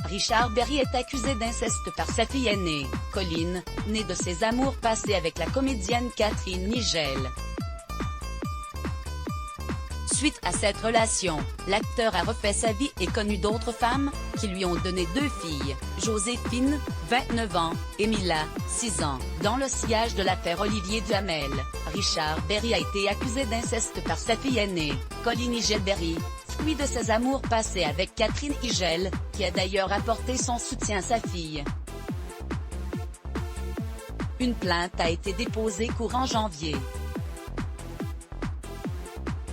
Richard Berry est accusé d'inceste par sa fille aînée, Colline, née de ses amours passés avec la comédienne Catherine Nigel. Suite à cette relation, l'acteur a refait sa vie et connu d'autres femmes, qui lui ont donné 2 filles, Joséphine, 29 ans, et Mila, 6 ans. Dans le sillage de l'affaire Olivier Duhamel, Richard Berry a été accusé d'inceste par sa fille aînée, Colline Nigel Berry, fruit de ses amours passés avec Catherine Nigel, qui a d'ailleurs apporté son soutien à sa fille. Une plainte a été déposée courant janvier.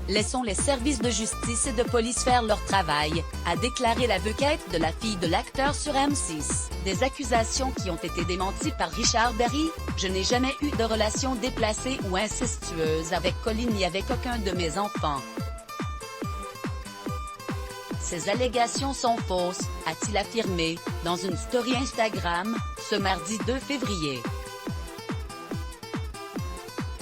Laissons les services de justice et de police faire leur travail, a déclaré l'avocate de la fille de l'acteur sur M6. Des accusations qui ont été démenties par Richard Berry. Je n'ai jamais eu de relation déplacée ou incestueuse avec Colline ni avec aucun de mes enfants. Ces allégations sont fausses, a-t-il affirmé, dans une story Instagram, ce mardi 2 février.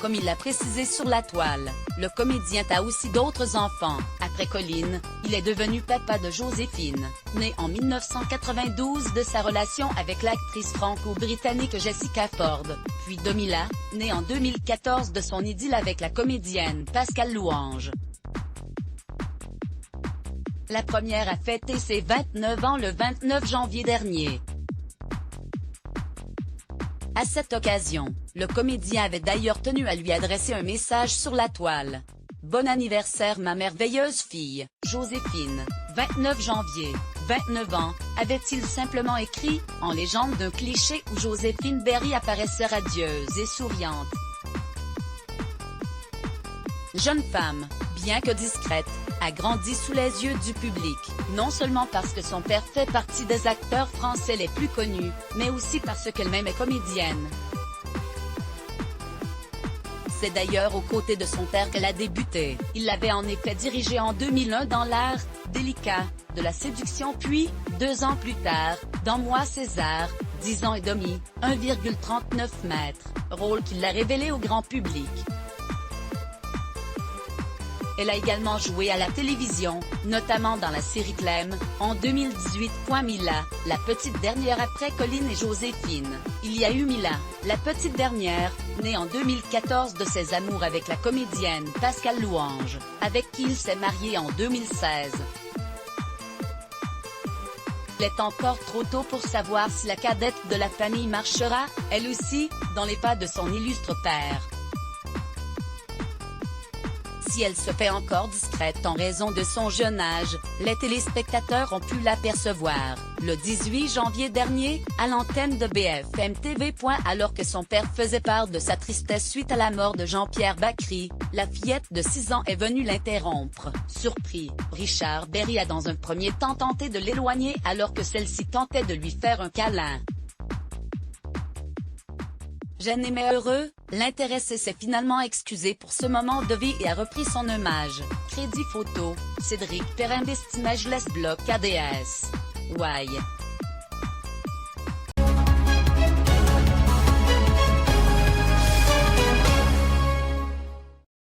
Comme il l'a précisé sur la toile, le comédien a aussi d'autres enfants. Après Colline, il est devenu papa de Joséphine, née en 1992 de sa relation avec l'actrice franco-britannique Jessica Ford, puis de Mila, née en 2014 de son idylle avec la comédienne Pascale Louange. La première a fêté ses 29 ans le 29 janvier dernier. À cette occasion, le comédien avait d'ailleurs tenu à lui adresser un message sur la toile. « Bon anniversaire ma merveilleuse fille, Joséphine, 29 janvier, 29 ans », avait-il simplement écrit, en légende d'un cliché où Joséphine Berry apparaissait radieuse et souriante. Jeune femme, bien que discrète, a grandi sous les yeux du public, non seulement parce que son père fait partie des acteurs français les plus connus, mais aussi parce qu'elle-même est comédienne. C'est d'ailleurs aux côtés de son père qu'elle a débuté. Il l'avait en effet dirigé en 2001 dans l'art délicat de la séduction, puis, 2 ans plus tard, dans Moi César, 10 ans et demi, 1,39 mètres, rôle qui l'a révélé au grand public. Elle a également joué à la télévision, notamment dans la série Clem, en 2018. Mila, la petite dernière après Colline et Joséphine. Il y a eu Mila, la petite dernière, née en 2014 de ses amours avec la comédienne Pascale Louange, avec qui il s'est marié en 2016. Il est encore trop tôt pour savoir si la cadette de la famille marchera, elle aussi, dans les pas de son illustre père. Si elle se fait encore discrète en raison de son jeune âge, les téléspectateurs ont pu l'apercevoir, le 18 janvier dernier, à l'antenne de BFM TV. Alors que son père faisait part de sa tristesse suite à la mort de Jean-Pierre Bacri, la fillette de 6 ans est venue l'interrompre. Surpris, Richard Berry a dans un premier temps tenté de l'éloigner alors que celle-ci tentait de lui faire un câlin. Gêné mais heureux, l'intéressé s'est finalement excusé pour ce moment de vie et a repris son hommage. Crédit photo, Cédric Perrin d'Estimage Les Blocs ADS. Why.